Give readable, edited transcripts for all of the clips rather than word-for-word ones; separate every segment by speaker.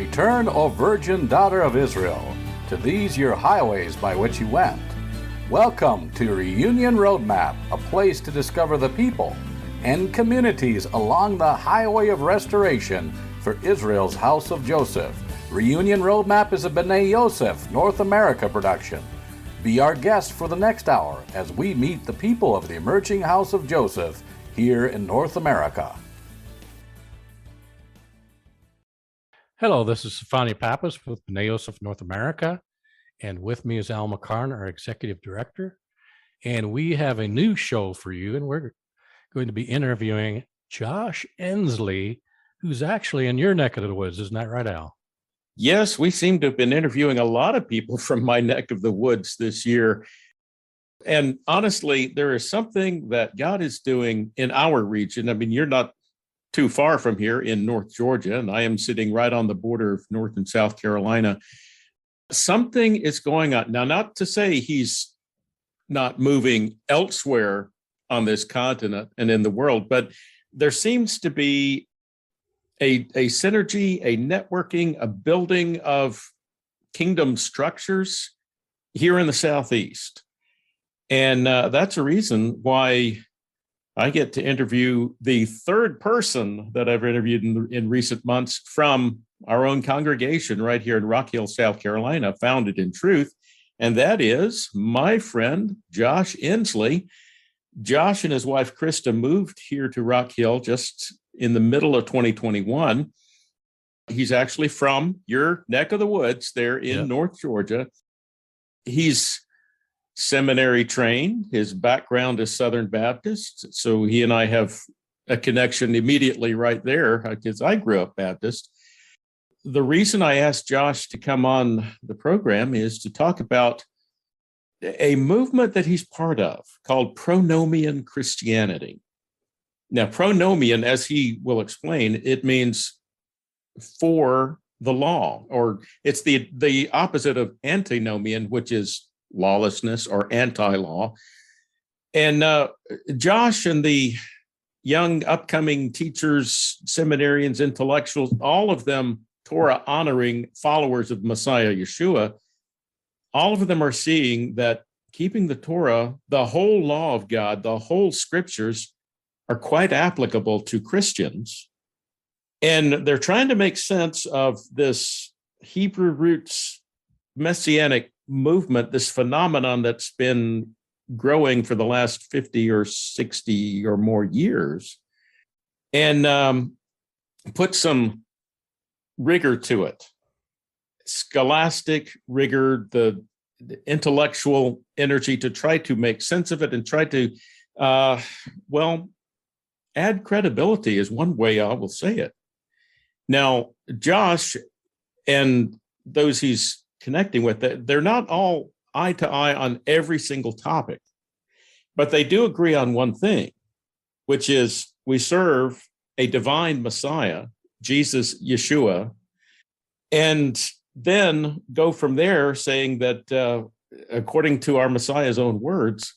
Speaker 1: Return, O virgin daughter of Israel, to these your highways by which you went. Welcome to Reunion Roadmap, a place to discover the people and communities along the highway of restoration for Israel's house of Joseph. Reunion Roadmap is a B'nai Yosef North America production. Be our guest for the next hour as we meet the people of the emerging house of Joseph here in North America.
Speaker 2: Hello, this is Stefani Pappas with B'nai Yosef North America, and with me is Al McCarn, our Executive Director. And we have a new show for you, and we're going to be interviewing Josh Ensley, who's actually in your neck of the woods. Isn't that right, Al?
Speaker 3: Yes, we seem to have been interviewing a lot of people from my neck of the woods this year. And honestly, there is something that God is doing in our region. I mean, you're not too far from here in North Georgia, and I am sitting right on the border of North and South Carolina. Something is going on. Now, not to say he's not moving elsewhere on this continent and in the world, but there seems to be a synergy, a networking, a building of kingdom structures here in the Southeast. And that's a reason why I get to interview the third person that I've interviewed in recent months from our own congregation right here in Rock Hill, South Carolina, founded in truth. And that is my friend, Josh Ensley. Josh and his wife, Krista, moved here to Rock Hill just in the middle of 2021. He's actually from your neck of the woods there in North Georgia. He's seminary trained. His background is Southern Baptist. So he and I have a connection immediately right there because I grew up Baptist. The reason I asked Josh to come on the program is to talk about a movement that he's part of called Pronomian Christianity. Now, pronomian, as he will explain, it means for the law, or it's the opposite of antinomian, which is lawlessness or anti-law. And Josh and the young upcoming teachers, seminarians, intellectuals, all of them Torah honoring followers of Messiah Yeshua, all of them are seeing that keeping the Torah, the whole law of God, the whole scriptures are quite applicable to Christians. And they're trying to make sense of this Hebrew roots messianic movement, this phenomenon that's been growing for the last 50 or 60 or more years, and put some rigor to it. Scholastic rigor, the intellectual energy to try to make sense of it and try to, add credibility is one way I will say it. Now, Josh and those he's connecting with, they're not all eye to eye on every single topic, but they do agree on one thing, which is we serve a divine Messiah, Jesus, Yeshua, and then go from there saying that according to our Messiah's own words,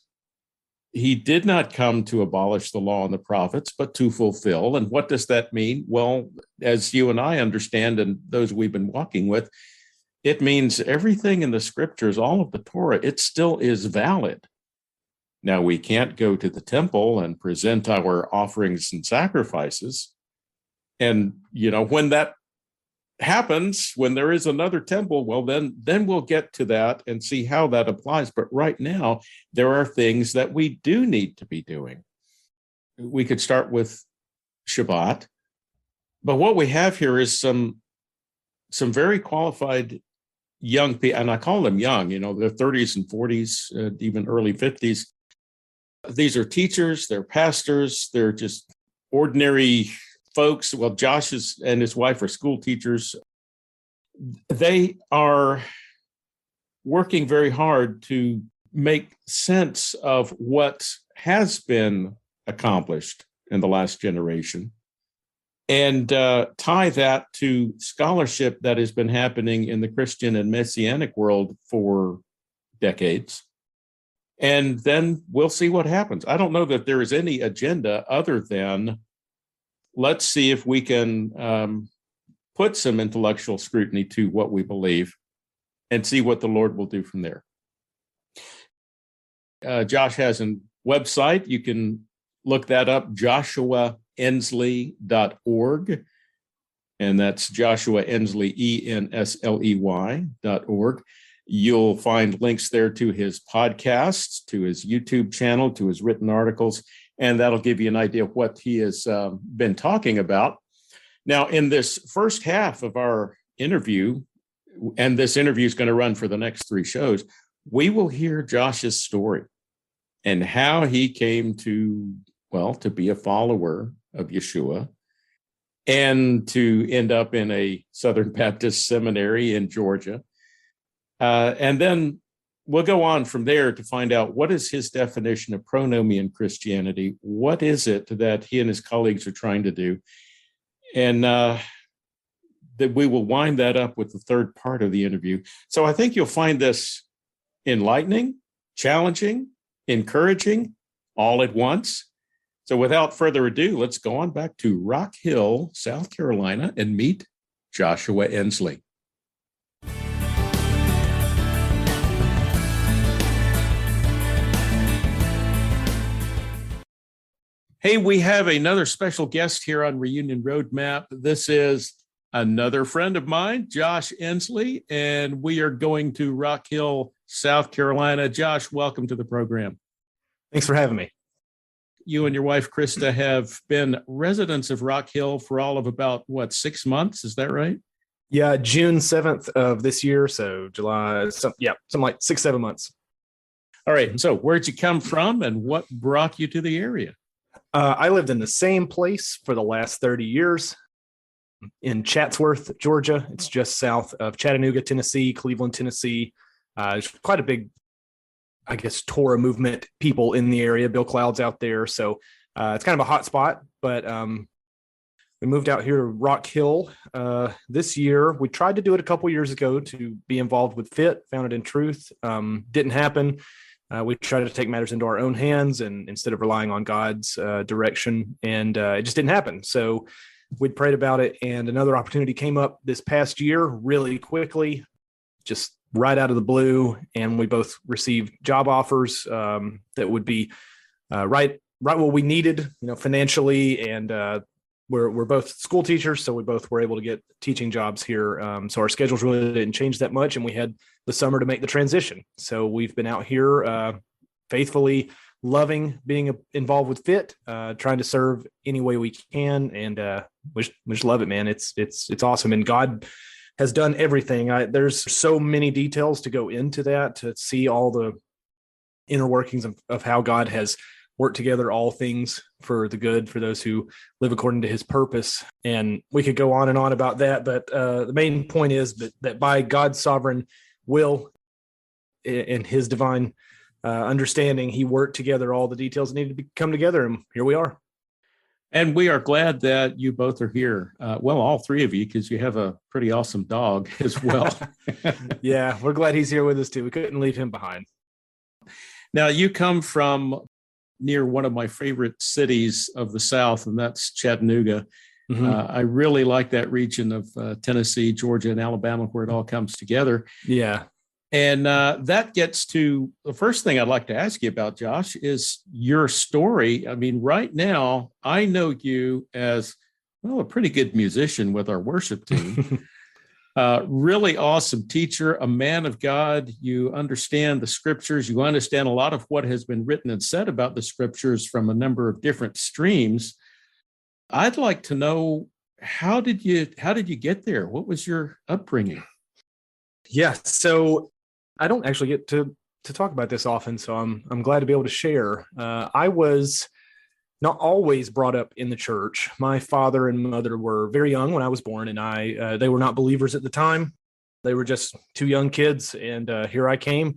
Speaker 3: he did not come to abolish the law and the prophets, but to fulfill. And what does that mean? Well, as you and I understand, and those we've been walking with, it means everything in the scriptures, all of the Torah, it still is valid. Now, we can't go to the temple and present our offerings and sacrifices. And, when that happens, when there is another temple, well, then we'll get to that and see how that applies. But right now, there are things that we do need to be doing. We could start with Shabbat. But what we have here is some very qualified young people, and I call them young, they're 30s and 40s, even early 50s. These are teachers, they're pastors, they're just ordinary folks. Well, Josh and his wife are school teachers. They are working very hard to make sense of what has been accomplished in the last generation and tie that to scholarship that has been happening in the Christian and Messianic world for decades. And then we'll see what happens. I don't know that there is any agenda other than let's see if we can put some intellectual scrutiny to what we believe and see what the Lord will do from there. Josh has a website. You can look that up, joshuaensley.org. And that's Joshua Ensley, ENSLEY.org. You'll find links there to his podcasts, to his YouTube channel, to his written articles, and that'll give you an idea of what he has been talking about. Now, in this first half of our interview, and this interview is going to run for the next 3 shows, we will hear Josh's story and how he came to be a follower of Yeshua and to end up in a Southern Baptist seminary in Georgia. And then we'll go on from there to find out what is his definition of pronomian Christianity. What is it that he and his colleagues are trying to do? And that we will wind that up with the third part of the interview. So I think you'll find this enlightening, challenging, encouraging, all at once. So without further ado, let's go on back to Rock Hill, South Carolina, and meet Joshua Ensley. Hey, we have another special guest here on Reunion Roadmap. This is another friend of mine, Josh Ensley, and we are going to Rock Hill, South Carolina. Josh, welcome to the program.
Speaker 4: Thanks for having me.
Speaker 3: You and your wife, Krista, have been residents of Rock Hill for all of about, 6 months? Is that right?
Speaker 4: Yeah, June 7th of this year. So July, something like 6-7 months.
Speaker 3: All right. So where'd you come from and what brought you to the area?
Speaker 4: I lived in the same place for the last 30 years in Chatsworth, Georgia. It's just south of Chattanooga, Tennessee, Cleveland, Tennessee. There's quite a big, Torah movement people in the area. Bill Cloud's out there. So it's kind of a hot spot, but we moved out here to Rock Hill this year. We tried to do it a couple years ago to be involved with FIT, Founded in Truth. Didn't happen. We tried to take matters into our own hands and instead of relying on God's direction, and it just didn't happen. So we'd prayed about it, and another opportunity came up this past year really quickly, just right out of the blue, and we both received job offers that would be right what we needed, financially, and we're both school teachers, so we both were able to get teaching jobs here. So our schedules really didn't change that much, and we had the summer to make the transition. So we've been out here faithfully loving being involved with FIT, trying to serve any way we can, and we just love it, man. It's awesome, and God has done everything. There's so many details to go into that, to see all the inner workings of how God has work together all things for the good for those who live according to his purpose. And we could go on and on about that, but the main point is that by God's sovereign will and his divine understanding, he worked together all the details that needed to come together, and here we are.
Speaker 3: And we are glad that you both are here. All 3 of you, because you have a pretty awesome dog as well.
Speaker 4: Yeah, we're glad he's here with us too. We couldn't leave him behind.
Speaker 3: Now, you come from near one of my favorite cities of the South, and that's Chattanooga. Mm-hmm. I really like that region of Tennessee, Georgia, and Alabama, where it all comes together.
Speaker 4: Yeah.
Speaker 3: And that gets to the first thing I'd like to ask you about, Josh, is your story. I mean, right now, I know you as, a pretty good musician with our worship team. Really awesome teacher, a man of God. You understand the scriptures. You understand a lot of what has been written and said about the scriptures from a number of different streams. I'd like to know, how did you get there? What was your upbringing?
Speaker 4: Yeah, so I don't actually get to talk about this often, so I'm glad to be able to share. I was not always brought up in the church. My father and mother were very young when I was born, and they were not believers at the time. They were just 2 young kids, and here I came.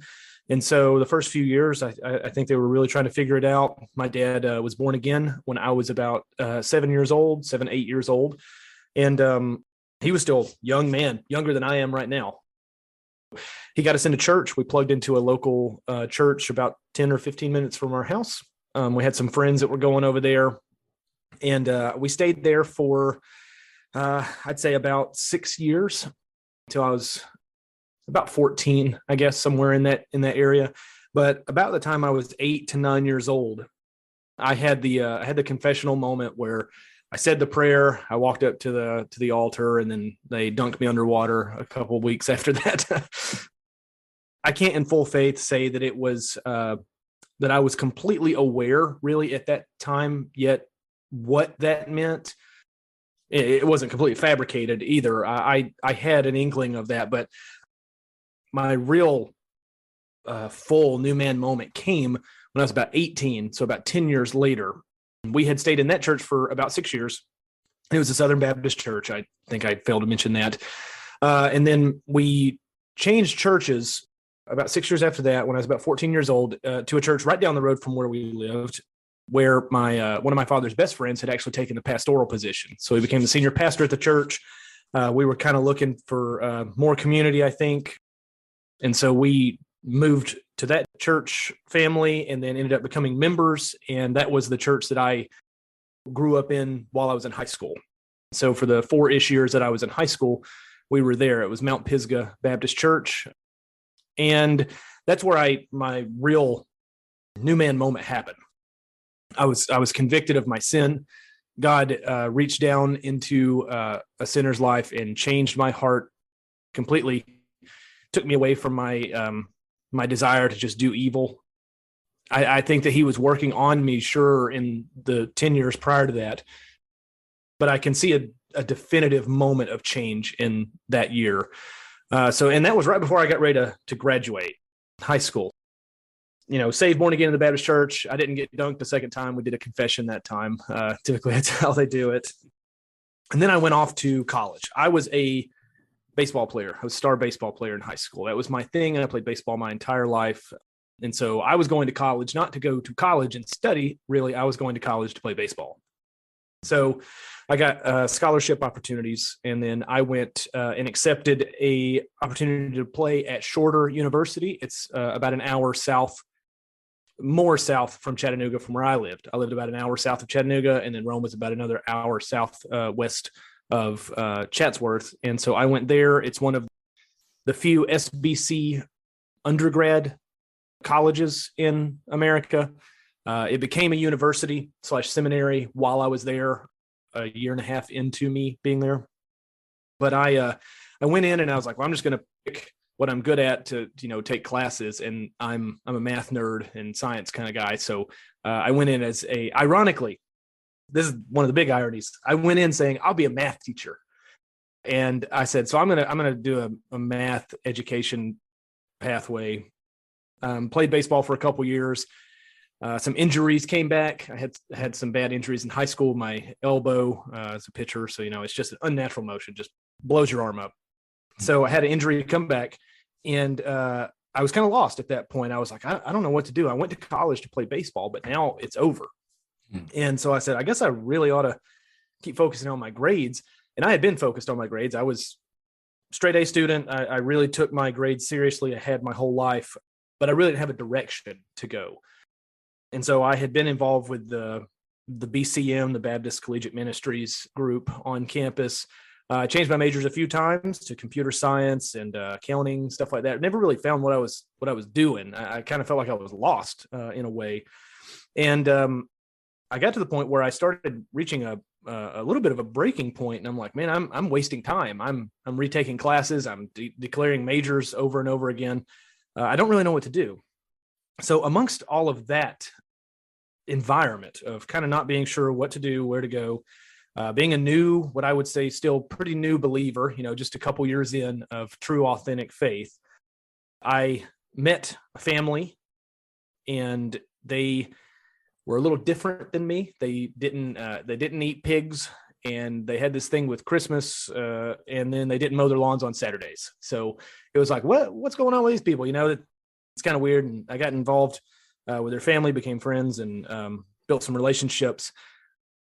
Speaker 4: And so the first few years, I think they were really trying to figure it out. My dad was born again when I was about 7, 8 years old. And he was still a young man, younger than I am right now. He got us into church. We plugged into a local church about 10 or 15 minutes from our house. We had some friends that were going over there, and we stayed there for I'd say about 6 years until I was about 14, I guess, somewhere in that area. But about the time I was 8 to 9 years old, I had the confessional moment where I said the prayer. I walked up to the altar, and then they dunked me underwater a couple of weeks after that. I can't in full faith say that it was that I was completely aware really at that time yet what that meant. It wasn't completely fabricated either. I had an inkling of that, but my real full new man moment came when I was about 18, so about 10 years later. We had stayed in that church for about 6 years. It was a Southern Baptist church. I think I failed to mention that. And then we changed churches about 6 years after that, when I was about 14 years old, to a church right down the road from where we lived, where my one of my father's best friends had actually taken the pastoral position. So he became the senior pastor at the church. We were kind of looking for more community, I think. And so we moved to that church family and then ended up becoming members. And that was the church that I grew up in while I was in high school. So for the 4-ish years that I was in high school, we were there. It was Mount Pisgah Baptist Church. And that's where my real new man moment happened. I was convicted of my sin. God reached down into a sinner's life and changed my heart completely. Took me away from my desire to just do evil. I think that he was working on me, sure, in the 10 years prior to that, but I can see a definitive moment of change in that year. And that was right before I got ready to graduate high school. Saved, born again in the Baptist church. I didn't get dunked the second time. We did a confession that time. Typically, that's how they do it. And then I went off to college. I was a baseball player. I was a star baseball player in high school. That was my thing, and I played baseball my entire life. And so I was going to college, not to go to college and study, really. I was going to college to play baseball. So I got scholarship opportunities, and then I went and accepted a opportunity to play at Shorter University. It's about an hour more south from Chattanooga from where I lived. I lived about an hour south of Chattanooga, and then Rome was about another hour west of Chatsworth. And so I went there. It's one of the few SBC undergrad colleges in America. It became a university / seminary while I was there, a year and a half into me being there. But I went in and I was like, well, I'm just going to pick what I'm good at to, take classes. And I'm a math nerd and science kind of guy. So I went in as ironically, this is one of the big ironies. I went in saying I'll be a math teacher. And I said, so I'm going to do a math education pathway. Played baseball for a couple years. Some injuries came back. I had some bad injuries in high school. My elbow as a pitcher. So, it's just an unnatural motion, just blows your arm up. So I had an injury come back, and I was kind of lost at that point. I was like, I don't know what to do. I went to college to play baseball, but now it's over. And so I said, I guess I really ought to keep focusing on my grades. And I had been focused on my grades. I was straight A student. I really took my grades seriously. I had my whole life, but I really didn't have a direction to go. And so I had been involved with the BCM, the Baptist Collegiate Ministries group on campus. I changed my majors a few times to computer science and accounting, stuff like that. I never really found what I was doing. I kind of felt like I was lost in a way. And I got to the point where I started reaching a little bit of a breaking point, and I'm like, man, I'm wasting time. I'm retaking classes. I'm declaring majors over and over again. I don't really know what to do. So amongst all of that environment of kind of not being sure what to do, where to go, being a new, what I would say still pretty new believer, just a couple years in of true, authentic faith, I met a family, and they were a little different than me. They didn't eat pigs, and they had this thing with Christmas, and then they didn't mow their lawns on Saturdays. So it was like, what's going on with these people? It's kind of weird. And I got involved with their family, became friends, and built some relationships.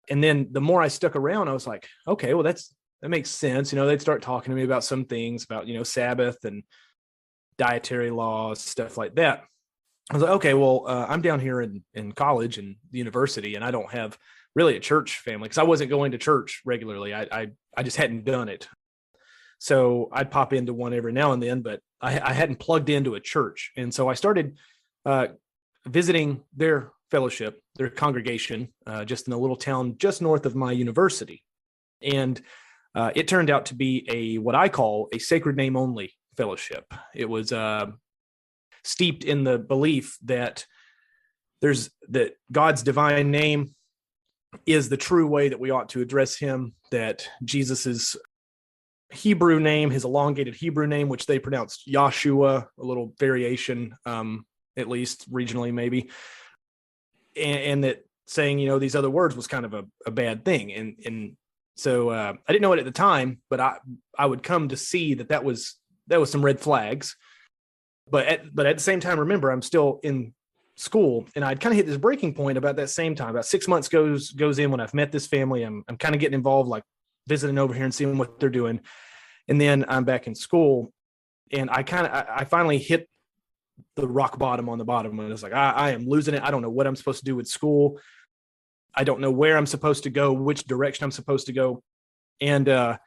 Speaker 4: And then the more I stuck around, I was like, okay, well, that makes sense. They'd start talking to me about some things about, Sabbath and dietary laws, stuff like that. I was like, okay, well, I'm down here in college and the university, and I don't have really a church family, because I wasn't going to church regularly. I just hadn't done it. So I'd pop into one every now and then, but I hadn't plugged into a church. And so I started visiting their fellowship, their congregation, just in a little town just north of my university. And it turned out to be what I call a sacred name only fellowship. It was steeped in the belief that God's divine name is the true way that we ought to address him, that Jesus's Hebrew name, his elongated Hebrew name, which they pronounced Yahshua, a little variation, at least regionally maybe, and that saying, these other words was kind of a bad thing. And so I didn't know it at the time, but I would come to see that was some red flags. But at the same time, remember, I'm still in school, and I'd kind of hit this breaking point about that same time. About 6 months goes in when I've met this family. I'm kind of getting involved, like visiting over here and seeing what they're doing. And then I'm back in school, and I finally hit the rock bottom on the bottom. And it's like, I am losing it. I don't know what I'm supposed to do with school. I don't know where I'm supposed to go, which direction I'm supposed to go. And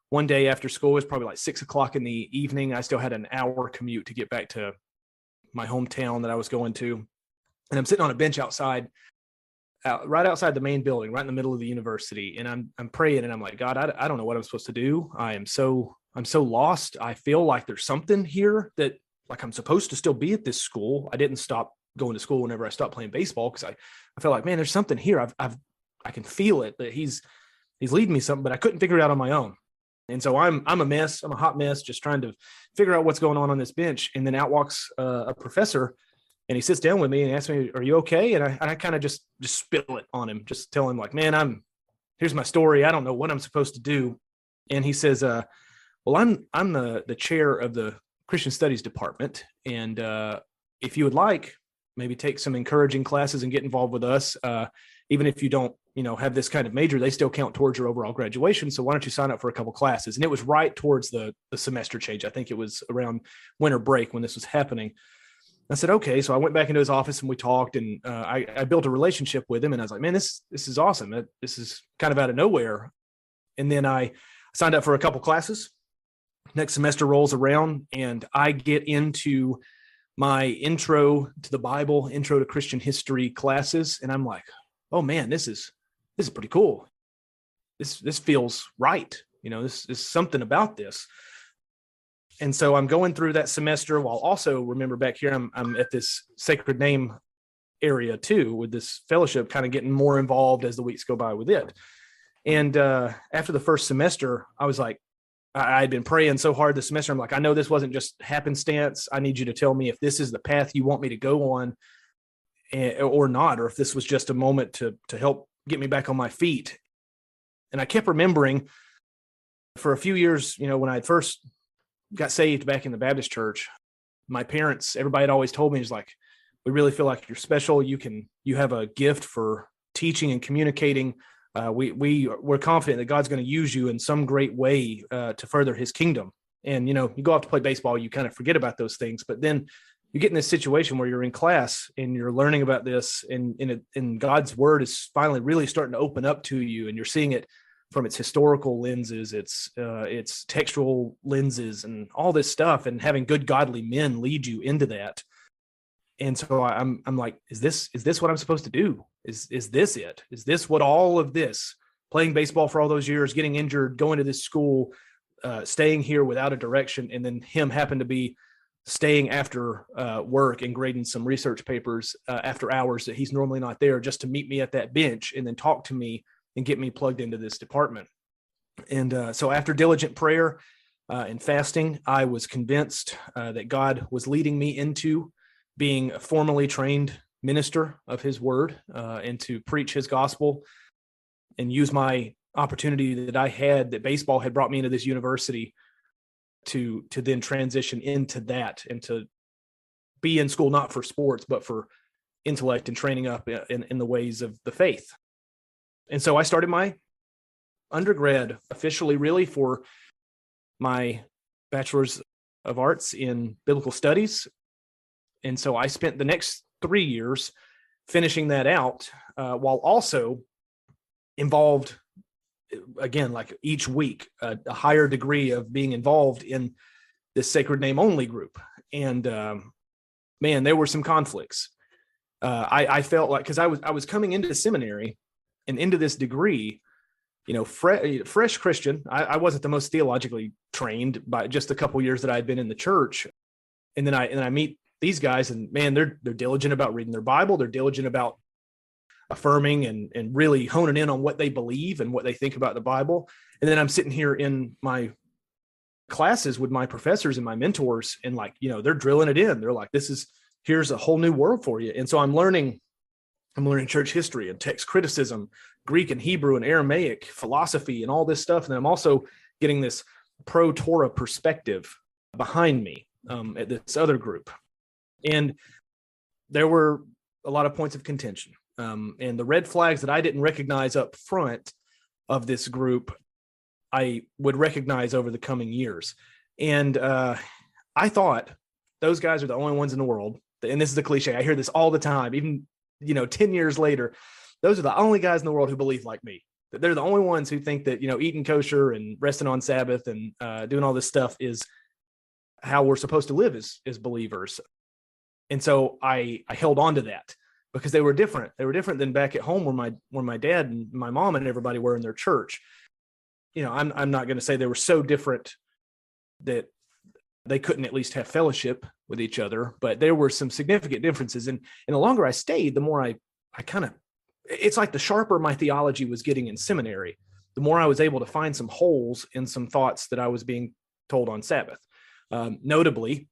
Speaker 4: one day after school, it was probably like 6 o'clock in the evening. I still had an hour commute to get back to my hometown that I was going to. And I'm sitting on a bench outside, right outside the main building, right in the middle of the university. And I'm praying, and I'm like, God, I don't know what I'm supposed to do. I'm so lost. I feel like there's something here that, like, I'm supposed to still be at this school. I didn't stop going to school whenever I stopped playing baseball, because I felt like, man, there's something here. I can feel it, that he's leading me something, but I couldn't figure it out on my own. And so I'm a mess. I'm a hot mess, just trying to figure out what's going on this bench. And then out walks a professor, and he sits down with me and asks me, "Are you okay?" And I kind of just spill it on him, just tell him, like, man, here's my story. I don't know what I'm supposed to do. And he says, well, I'm the chair of the Christian Studies department. And if you would like, maybe take some encouraging classes and get involved with us. Even if you don't, have this kind of major, they still count towards your overall graduation. So why don't you sign up for a couple classes? And it was right towards the semester change. I think it was around winter break when this was happening. I said, okay. So I went back into his office and we talked, and I built a relationship with him, and I was like, man, this is awesome. This is kind of out of nowhere. And then I signed up for a couple classes. Next semester rolls around, and I get into my intro to the Bible, intro to Christian history classes. And I'm like, oh man, this is pretty cool. This feels right. This is something about this. And so I'm going through that semester while also, remember, back here, I'm at this sacred name area too, with this fellowship, kind of getting more involved as the weeks go by with it. And after the first semester, I was like, I had been praying so hard this semester. I'm like, I know this wasn't just happenstance. I need you to tell me if this is the path you want me to go on or not, or if this was just a moment to help get me back on my feet. And I kept remembering for a few years, when I first got saved back in the Baptist church, my parents, everybody had always told me, is like, we really feel like you're special. You have a gift for teaching and communicating. We're confident that God's going to use you in some great way to further his kingdom. And, you go off to play baseball, you kind of forget about those things. But then you get in this situation where you're in class and you're learning about this, and God's word is finally really starting to open up to you, and you're seeing it from its historical lenses, its textual lenses, and all this stuff, and having good godly men lead you into that. And so I'm like, is this what I'm supposed to do? Is this it? Is this what all of this, playing baseball for all those years, getting injured, going to this school, staying here without a direction, and then him happen to be staying after work and grading some research papers after hours that he's normally not there, just to meet me at that bench and then talk to me and get me plugged into this department. And so after diligent prayer and fasting, I was convinced that God was leading me into being a formally trained minister of his word and to preach his gospel and use my opportunity that I had, that baseball had brought me into this university, to then transition into that and to be in school, not for sports, but for intellect and training up in the ways of the faith. And so I started my undergrad officially, really, for my bachelor's of arts in biblical studies. And so I spent the next 3 years finishing that out while also involved, again, like each week, a higher degree of being involved in this sacred name only group. And man, there were some conflicts. I felt like, because I was coming into the seminary and into this degree, you know, fresh Christian. I wasn't the most theologically trained by just a couple years that I had been in the church. And then I meet these guys, and man, they're diligent about reading their Bible. They're diligent about affirming and really honing in on what they believe and what they think about the Bible. And then I'm sitting here in my classes with my professors and my mentors, and like, you know, they're drilling it in. They're like, here's a whole new world for you. And so I'm learning church history and text criticism, Greek and Hebrew and Aramaic, philosophy, and all this stuff. And then I'm also getting this pro-Torah perspective behind me at this other group. And there were a lot of points of contention. And the red flags that I didn't recognize up front of this group, I would recognize over the coming years. And I thought those guys are the only ones in the world. And this is a cliche. I hear this all the time, even, 10 years later. Those are the only guys in the world who believe like me. They're the only ones who think that, eating kosher and resting on Sabbath and doing all this stuff is how we're supposed to live as believers. And so I held on to that because they were different. They were different than back at home where my dad and my mom and everybody were in their church. I'm not going to say they were so different that they couldn't at least have fellowship with each other, but there were some significant differences. And the longer I stayed, the more I kind of, it's like the sharper my theology was getting in seminary, the more I was able to find some holes in some thoughts that I was being told on Sabbath. Notably,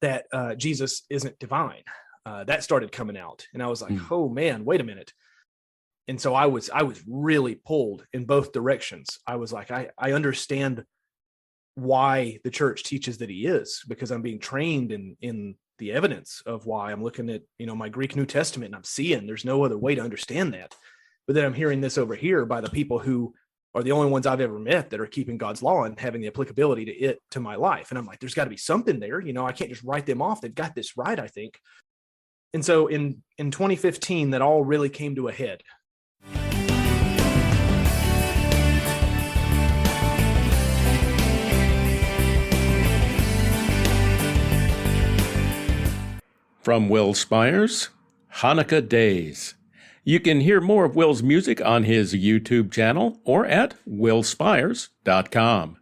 Speaker 4: that Jesus isn't divine. That started coming out, and I was like, oh man, wait a minute. And so I was really pulled in both directions. I was like, I understand why the church teaches that he is, because I'm being trained in the evidence of why. I'm looking at, my Greek New Testament, and I'm seeing there's no other way to understand that. But then I'm hearing this over here by the people who are the only ones I've ever met that are keeping God's law and having the applicability to my life. And I'm like, there's got to be something there. I can't just write them off. They've got this right, I think. And so in 2015, that all really came to a head.
Speaker 3: From Will Spires, Hanukkah Days. You can hear more of Will's music on his YouTube channel or at willspires.com.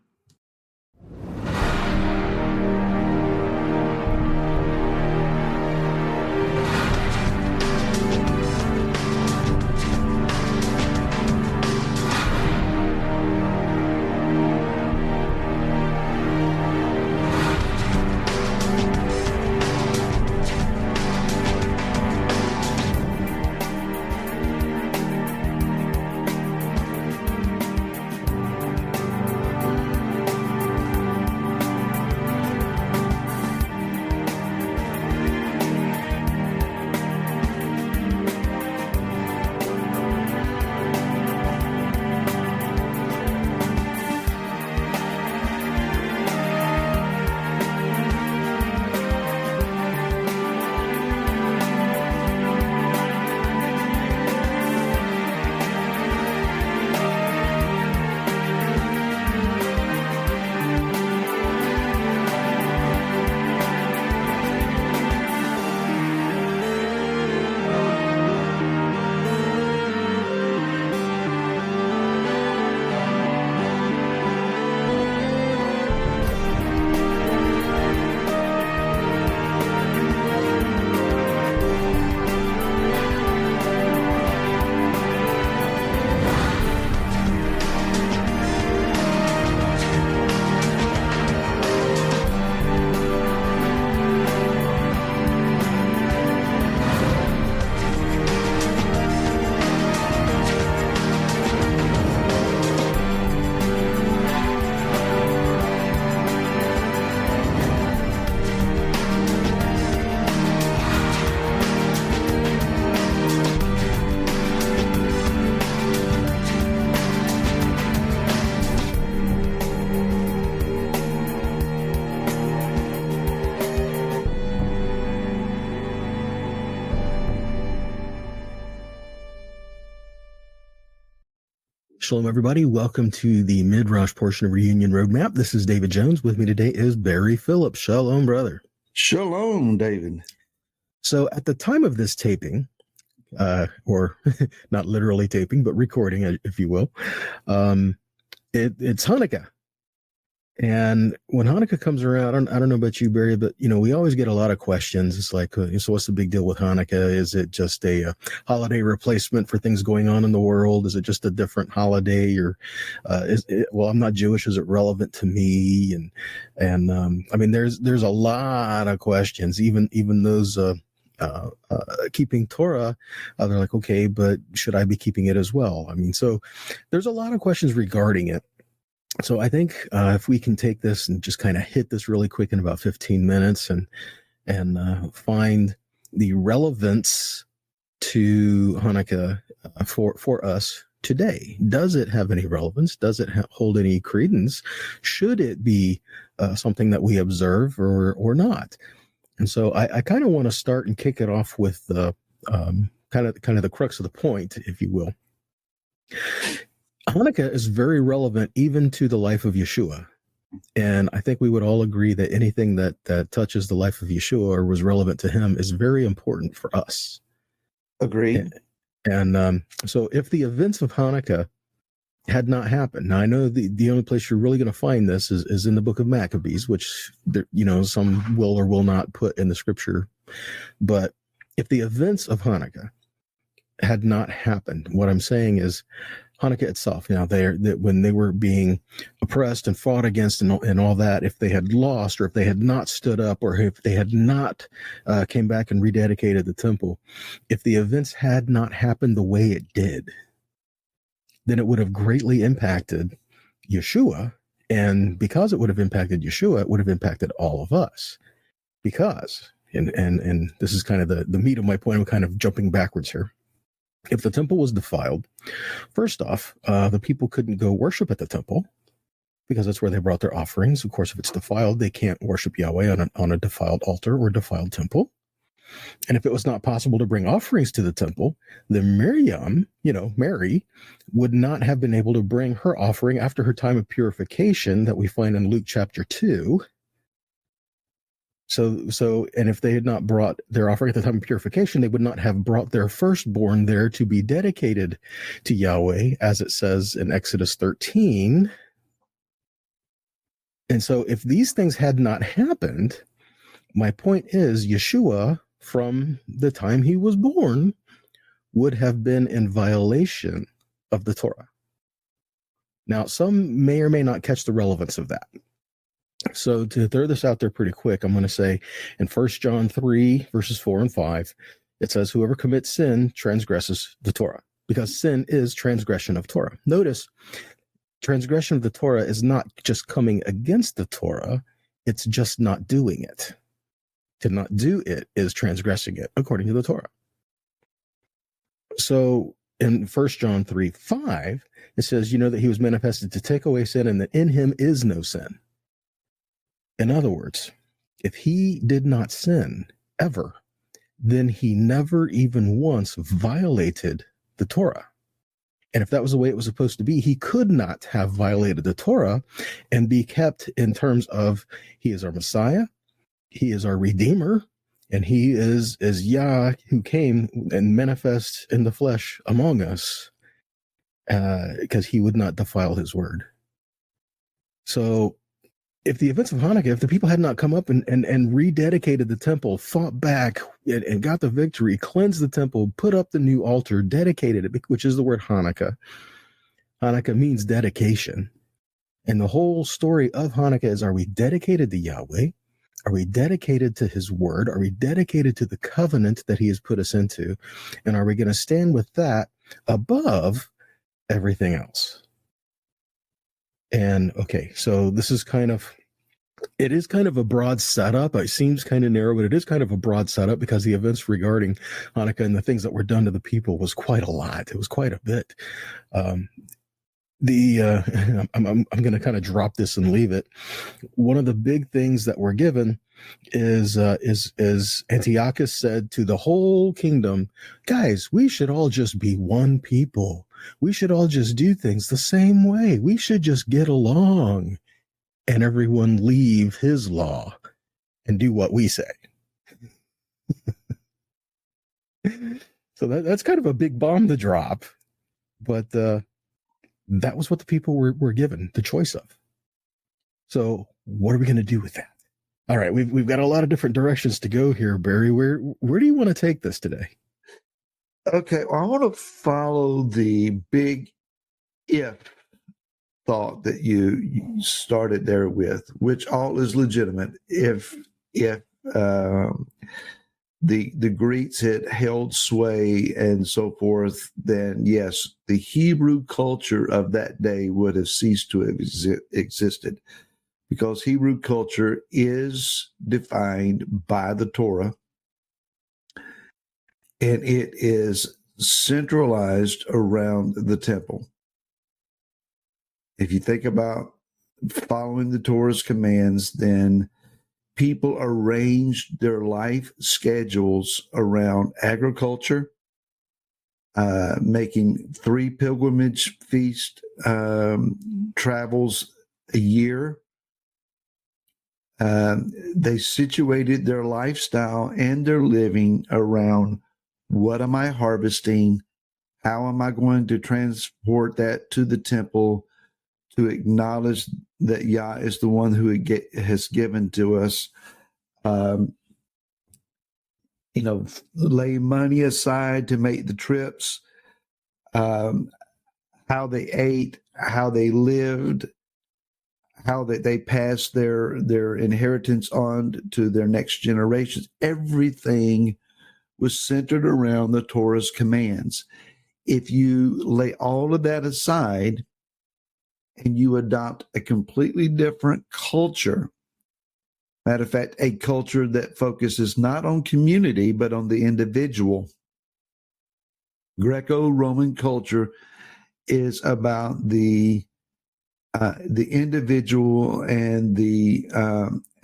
Speaker 5: Shalom, everybody. Welcome to the Midrash portion of Reunion Roadmap. This is David Jones. With me today is Barry Phillips. Shalom, brother.
Speaker 6: Shalom, David.
Speaker 5: So at the time of this taping, or not literally taping, but recording, if you will, it's Hanukkah. And when Hanukkah comes around, I don't know about you, Barry, but, we always get a lot of questions. It's like, so what's the big deal with Hanukkah? Is it just a holiday replacement for things going on in the world? Is it just a different holiday? Or, well, I'm not Jewish. Is it relevant to me? And I mean, there's a lot of questions, even those, keeping Torah, they're like, okay, but should I be keeping it as well? I mean, so there's a lot of questions regarding it. So I think if we can take this and just kind of hit this really quick in about 15 minutes and find the relevance to Hanukkah for us today. Does it have any relevance? Does it hold any credence? Should it be something that we observe or not? And so I kind of want to start and kick it off with the kind of the crux of the point, if you will. Hanukkah is very relevant even to the life of Yeshua. And I think we would all agree that anything that touches the life of Yeshua or was relevant to him is very important for us.
Speaker 6: Agreed.
Speaker 5: And so if the events of Hanukkah had not happened, now I know the only place you're really going to find this is in the book of Maccabees, which, some will or will not put in the scripture. But if the events of Hanukkah had not happened, what I'm saying is Hanukkah itself, when they were being oppressed and fought against and all that, if they had lost or if they had not stood up or if they had not came back and rededicated the temple, if the events had not happened the way it did, then it would have greatly impacted Yeshua. And because it would have impacted Yeshua, it would have impacted all of us. Because, and this is kind of the meat of my point, I'm kind of jumping backwards here. If the temple was defiled, first off, the people couldn't go worship at the temple because that's where they brought their offerings. Of course, if it's defiled, they can't worship Yahweh on a defiled altar or defiled temple. And if it was not possible to bring offerings to the temple, then Miriam, Mary, would not have been able to bring her offering after her time of purification that we find in Luke chapter 2. So, and if they had not brought their offering at the time of purification, they would not have brought their firstborn there to be dedicated to Yahweh, as it says in Exodus 13. And so if these things had not happened, my point is Yeshua, from the time he was born, would have been in violation of the Torah. Now, some may or may not catch the relevance of that. So to throw this out there pretty quick, I'm going to say in 1 John 3, verses 4 and 5, it says, whoever commits sin transgresses the Torah, because sin is transgression of Torah. Notice, transgression of the Torah is not just coming against the Torah, it's just not doing it. To not do it is transgressing it, according to the Torah. So in 1 John 3, 5, it says, that he was manifested to take away sin and that in him is no sin. In other words, if he did not sin ever, then he never even once violated the Torah. And if that was the way it was supposed to be, he could not have violated the Torah and be kept in terms of he is our Messiah, he is our Redeemer, and he is Yah who came and manifest in the flesh among us, because he would not defile his word. So if the events of Hanukkah, if the people had not come up and rededicated the temple, fought back and got the victory, cleansed the temple, put up the new altar, dedicated it, which is the word Hanukkah. Hanukkah means dedication. And the whole story of Hanukkah is, are we dedicated to Yahweh? Are we dedicated to his word? Are we dedicated to the covenant that he has put us into? And are we going to stand with that above everything else? And okay, so this is it is kind of a broad setup. It seems kind of narrow, but it is kind of a broad setup because the events regarding Hanukkah and the things that were done to the people was quite a lot. It was quite a bit. I'm going to kind of drop this and leave it. One of the big things that were given is Antiochus said to the whole kingdom, guys, we should all just be one people. We should all just do things the same way. We should just get along and everyone leave his law and do what we say. So that's kind of a big bomb to drop. But that was what the people were given the choice of. So what are we going to do with that? All right, we've got a lot of different directions to go here, Barry. Where do you want to take this today?
Speaker 6: Okay, well, I want to follow the big if thought that you started there with, which all is legitimate. If the Greeks had held sway and so forth, then yes, the Hebrew culture of that day would have ceased to have existed, because Hebrew culture is defined by the Torah, and it is centralized around the temple. If you think about following the Torah's commands, then people arranged their life schedules around agriculture, making 3 pilgrimage feast travels a year. They situated their lifestyle and their living around, what am I harvesting? How am I going to transport that to the temple to acknowledge that Yah is the one who has given to us? Lay money aside to make the trips, how they ate, how they lived, how they passed their inheritance on to their next generations. Everything was centered around the Torah's commands. If you lay all of that aside and you adopt a completely different culture, matter of fact, a culture that focuses not on community, but on the individual. Greco-Roman culture is about the individual and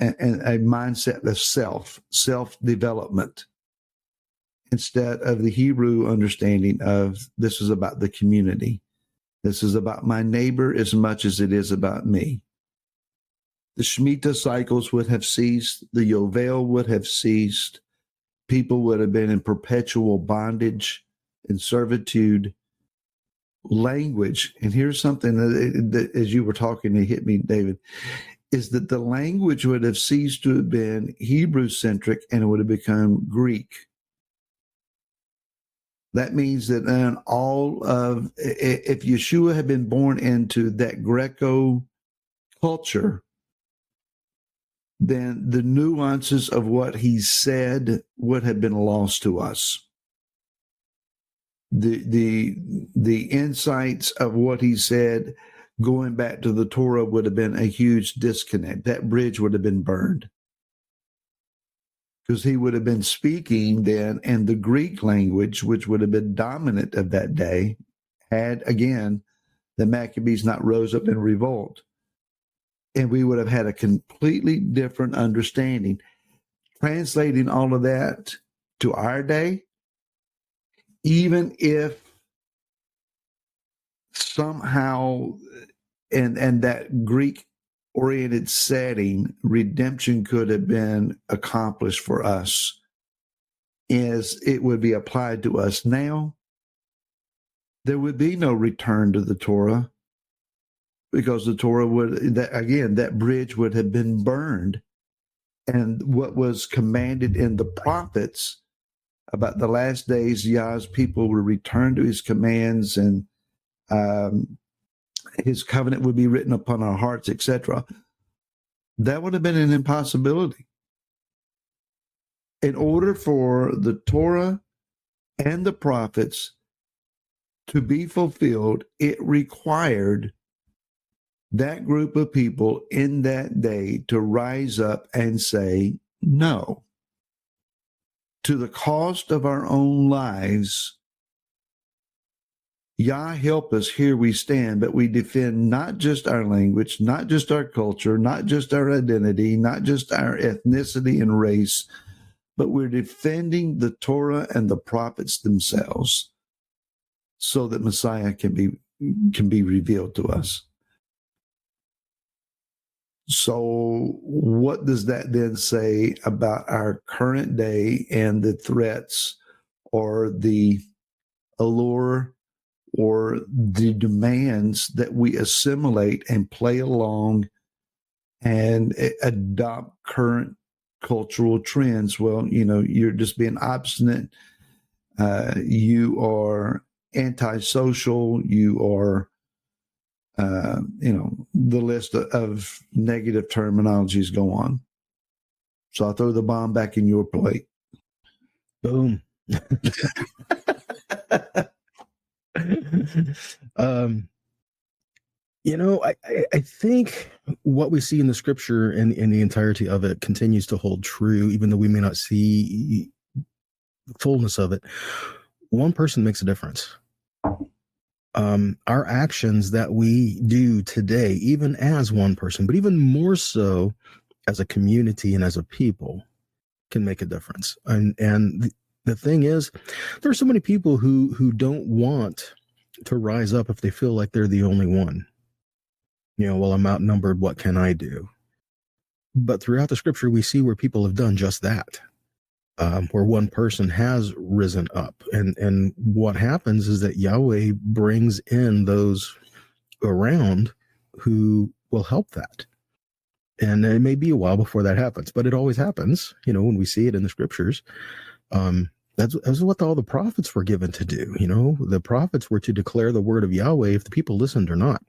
Speaker 6: and a mindset of self-development, instead of the Hebrew understanding of this is about the community. This is about my neighbor as much as it is about me. The Shemitah cycles would have ceased. The Yovel would have ceased. People would have been in perpetual bondage and servitude. Language, and here's something that as you were talking, it hit me, David, is that the language would have ceased to have been Hebrew-centric and it would have become Greek. That means that then if Yeshua had been born into that Greco culture, then the nuances of what he said would have been lost to us. The insights of what he said going back to the Torah would have been a huge disconnect. That bridge would have been burned, because he would have been speaking then in the Greek language, which would have been dominant of that day, had, again, the Maccabees not rose up in revolt. And we would have had a completely different understanding. Translating all of that to our day, even if somehow in that Greek-oriented setting, redemption could have been accomplished for us, as it would be applied to us now, there would be no return to the Torah, because the Torah that bridge would have been burned. And what was commanded in the prophets about the last days, Yah's people will return to his commands, and his covenant would be written upon our hearts, etc. That would have been an impossibility. In order for the Torah and the prophets to be fulfilled, it required that group of people in that day to rise up and say no. To the cost of our own lives, Yah, help us, here we stand, but we defend not just our language, not just our culture, not just our identity, not just our ethnicity and race, but we're defending the Torah and the prophets themselves. so that Messiah can be revealed to us. So what does that then say about our current day and the threats or the allure or the demands that we assimilate and play along and adopt current cultural trends? Well, you're just being obstinate. You are antisocial. You are, the list of negative terminologies go on. So I'll throw the bomb back in your plate.
Speaker 5: Boom. I think what we see in the scripture and in the entirety of it continues to hold true, even though we may not see the fullness of it. One person makes a difference. Our actions that we do today, even as one person, but even more so as a community and as a people, can make a difference. And the thing is, there are so many people who don't want to rise up if they feel like they're the only one. Well, I'm outnumbered, what can I do? But throughout the scripture, we see where people have done just that, where one person has risen up. And what happens is that Yahweh brings in those around who will help that. And it may be a while before that happens, but it always happens, when we see it in the scriptures. That's what all the prophets were given to do. The prophets were to declare the word of Yahweh if the people listened or not.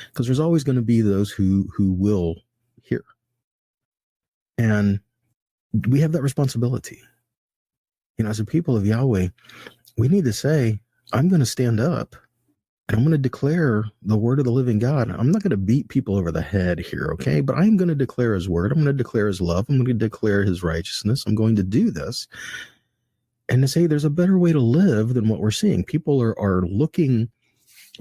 Speaker 5: Because there's always going to be those who will hear. And we have that responsibility. As a people of Yahweh, we need to say, I'm going to stand up and I'm going to declare the word of the living God. I'm not going to beat people over the head here, okay? But I'm going to declare his word. I'm going to declare his love. I'm going to declare his righteousness. I'm going to do this. And to say there's a better way to live than what we're seeing. People are looking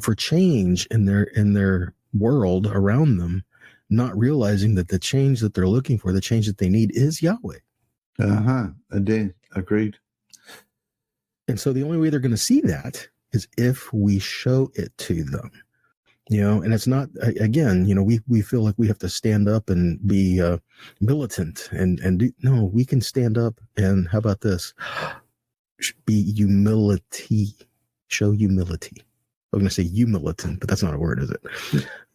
Speaker 5: for change in their world around them, not realizing that the change that they're looking for, the change that they need, is Yahweh.
Speaker 6: Indeed. Agreed.
Speaker 5: And so the only way they're going to see that is if we show it to them. And it's not, again, we feel like we have to stand up and be militant and do, no, we can stand up and how about this? Be humility, show humility. I'm going to say humilitant, but that's not a word, is it?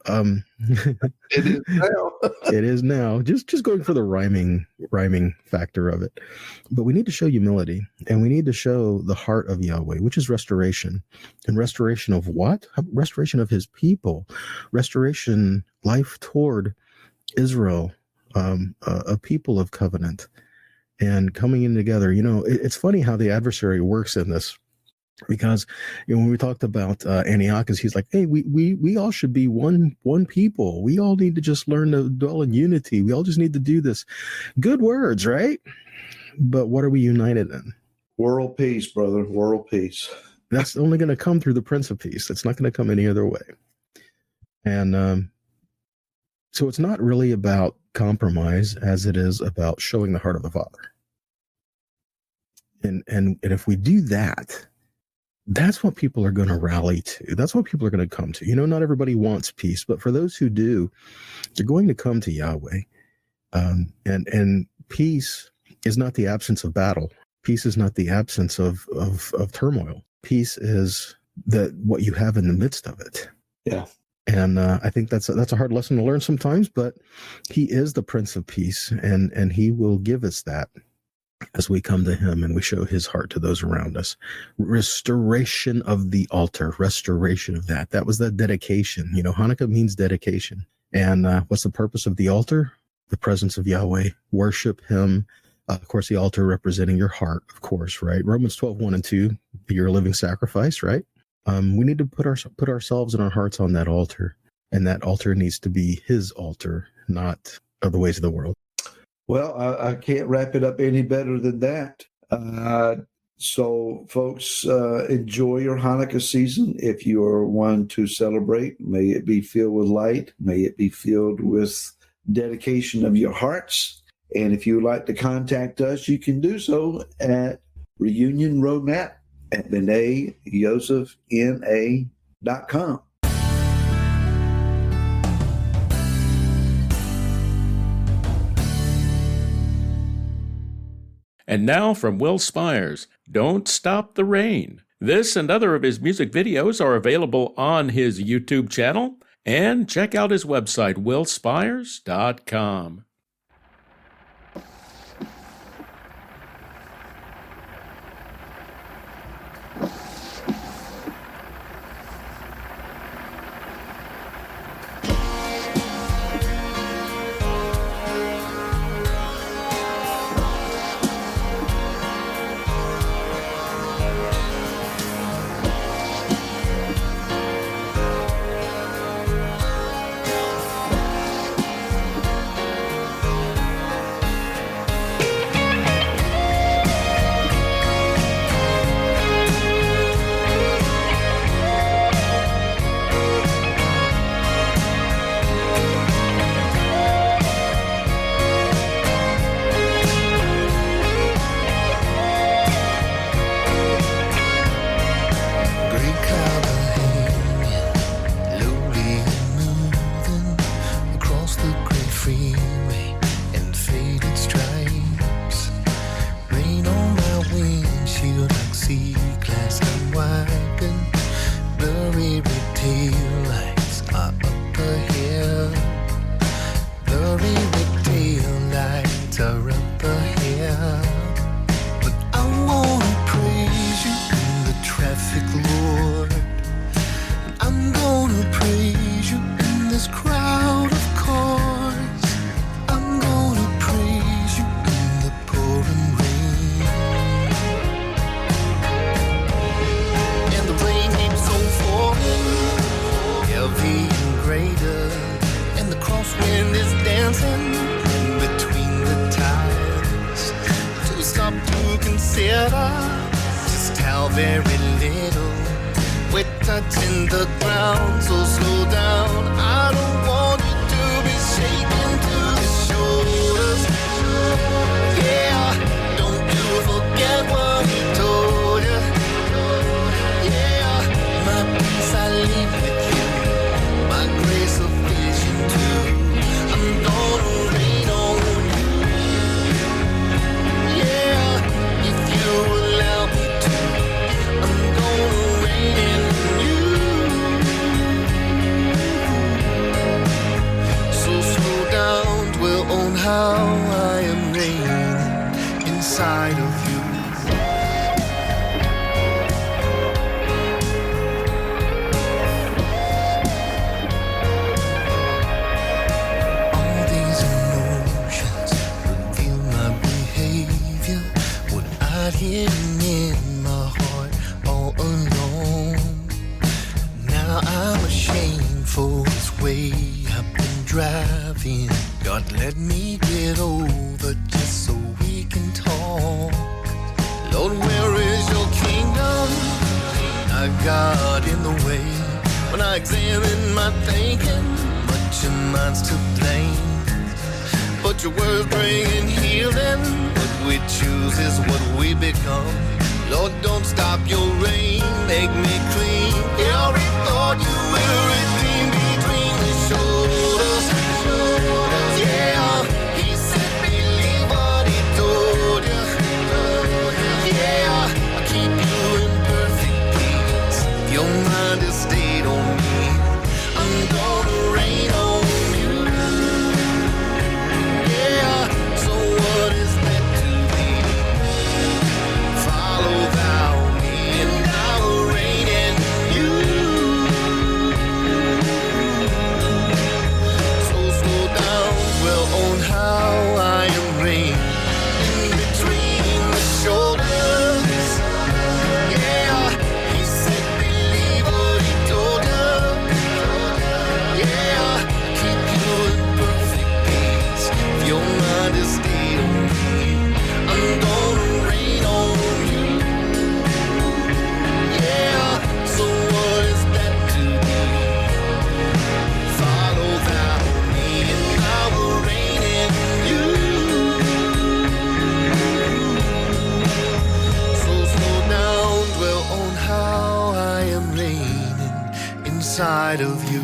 Speaker 6: It is now.
Speaker 5: It is now. Just going for the rhyming factor of it. But we need to show humility, and we need to show the heart of Yahweh, which is restoration. And restoration of what? Restoration of his people. Restoration, life toward Israel, a people of covenant, and coming in together. It's funny how the adversary works in this. Because when we talked about Antiochus, he's like, hey, we all should be one people. We all need to just learn to dwell in unity. We all just need to do this. Good words, right? But what are we united in?
Speaker 6: World peace, brother. World peace.
Speaker 5: That's only going to come through the Prince of Peace. It's not going to come any other way. And so it's not really about compromise as it is about showing the heart of the Father. And if we do that, that's what people are going to rally to. That's what people are going to come to. Not everybody wants peace, but for those who do, they're going to come to Yahweh. And peace is not the absence of battle. Peace is not the absence of turmoil. Peace is what you have in the midst of it.
Speaker 6: Yeah.
Speaker 5: And I think that's a hard lesson to learn sometimes, but he is the Prince of Peace, and he will give us that as we come to him and we show his heart to those around us. Restoration of the altar, restoration of that. That was the dedication. Hanukkah means dedication. And what's the purpose of the altar? The presence of Yahweh. Worship him. Of course, the altar representing your heart, of course, right? Romans 12:1-2, you're a living sacrifice, right? We need to put ourselves and our hearts on that altar. And that altar needs to be his altar, not of the ways of the world.
Speaker 6: Well, I can't wrap it up any better than that. So, folks, enjoy your Hanukkah season. If you are one to celebrate, may it be filled with light. May it be filled with dedication of your hearts. And if you would like to contact us, you can do so at Reunion Roadmap at BeneYosefNA.com.
Speaker 3: And now from Will Spires, Don't Stop the Rain. This and other of his music videos are available on his YouTube channel, and check out his website, willspires.com.
Speaker 7: Follow thou me and I will reign in you. inside of you.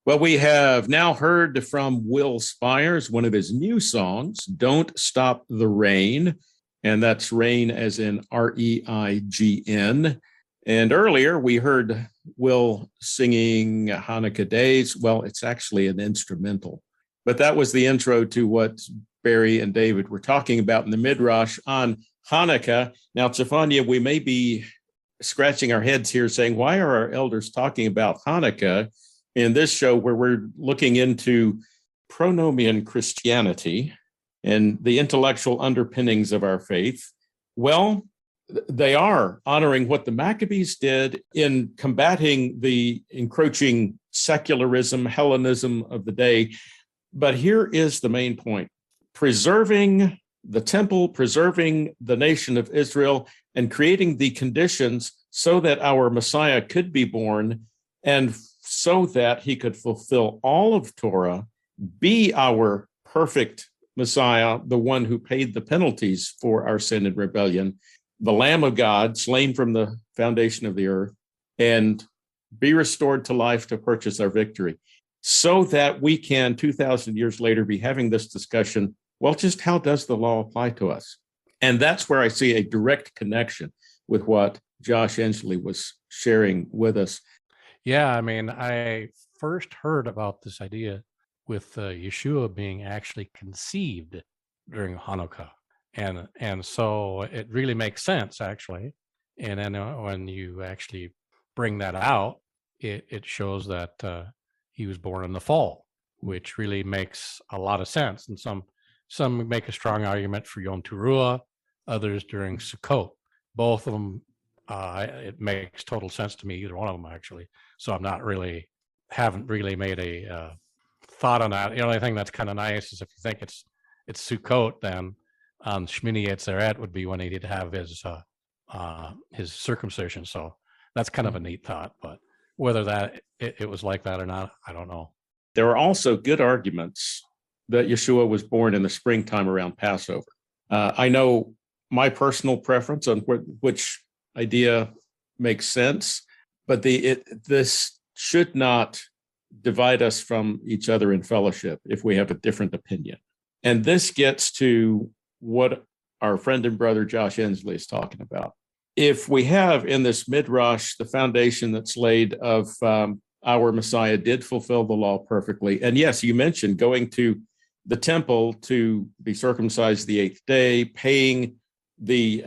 Speaker 3: Well, we have now heard from Will Spires, one of his new songs, Don't Stop the Rain. And that's rain as in REIGN. And earlier we heard Will singing Hanukkah Days. Well, it's actually an instrumental. But that was the intro to what Barry and David were talking about in the Midrash on Hanukkah. Now, Zephaniah, we may be scratching our heads here saying, why are our elders talking about Hanukkah in this show where we're looking into Pronomian Christianity and the intellectual underpinnings of our faith? Well, they are honoring what the Maccabees did in combating the encroaching secularism, Hellenism of the day. But here is the main point: preserving the temple, preserving the nation of Israel, and creating the conditions so that our Messiah could be born, and so that he could fulfill all of Torah, be our perfect Messiah, the one who paid the penalties for our sin and rebellion, the Lamb of God, slain from the foundation of the earth, and be restored to life to purchase our victory, so that we can, 2,000 years later, be having this discussion. Well, just how does the law apply to us? And that's where I see a direct connection with what Josh Ensley was sharing with us.
Speaker 2: Yeah, I mean, I first heard about this idea with Yeshua being actually conceived during Hanukkah. And so it really makes sense, actually. And then when you actually bring that out, it shows that he was born in the fall, which really makes a lot of sense. And some make a strong argument for Yom Teruah, others during Sukkot. Both of them, it makes total sense to me, either one of them, actually. So haven't really made a thought on that. The only thing that's kind of nice is if you think it's Sukkot, then on Shmini Atzeret would be when he did have his circumcision. So that's kind of a neat thought. But whether that it was like that or not, I don't know.
Speaker 3: There are also good arguments that Yeshua was born in the springtime around Passover. I know my personal preference on which idea makes sense, but this should not divide us from each other in fellowship if we have a different opinion. And this gets to what our friend and brother Josh Ensley is talking about. If we have in this Midrash the foundation that's laid of our Messiah did fulfill the law perfectly, and yes, you mentioned going to the temple to be circumcised the 8th day, paying the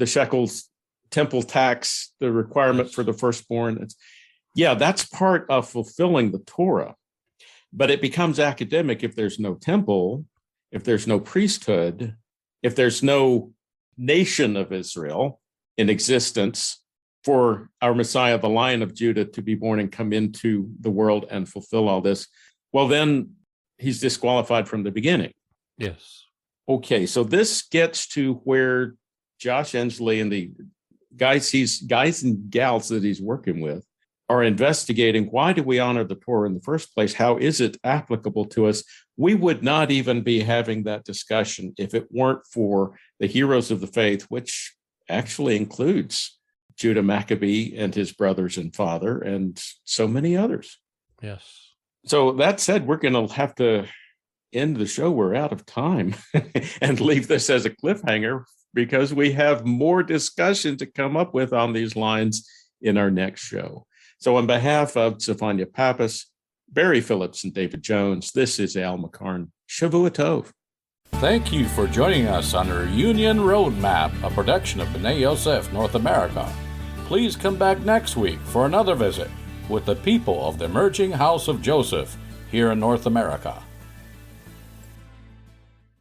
Speaker 3: shekels temple tax, the requirement for the firstborn. That's part of fulfilling the Torah. But it becomes academic if there's no temple, if there's no priesthood, if there's no nation of Israel in existence for our Messiah, the Lion of Judah, to be born and come into the world and fulfill all this. Well, then he's disqualified from the beginning.
Speaker 2: Yes.
Speaker 3: Okay, so this gets to where Josh Ensley and the guys and gals that he's working with are investigating, why do we honor the Torah in the first place? How is it applicable to us? We would not even be having that discussion if it weren't for the heroes of the faith, which actually includes Judah Maccabee and his brothers and father and so many others.
Speaker 2: Yes.
Speaker 3: So that said, we're going to have to end the show. We're out of time and leave this as a cliffhanger because we have more discussion to come up with on these lines in our next show. So on behalf of Zephaniah Pappas, Barry Phillips, and David Jones, this is Al McCarn. Shavua Tov.
Speaker 1: Thank you for joining us on Reunion Roadmap, a production of B'nai Yosef North America. Please come back next week for another visit with the people of the emerging house of Joseph here in North America.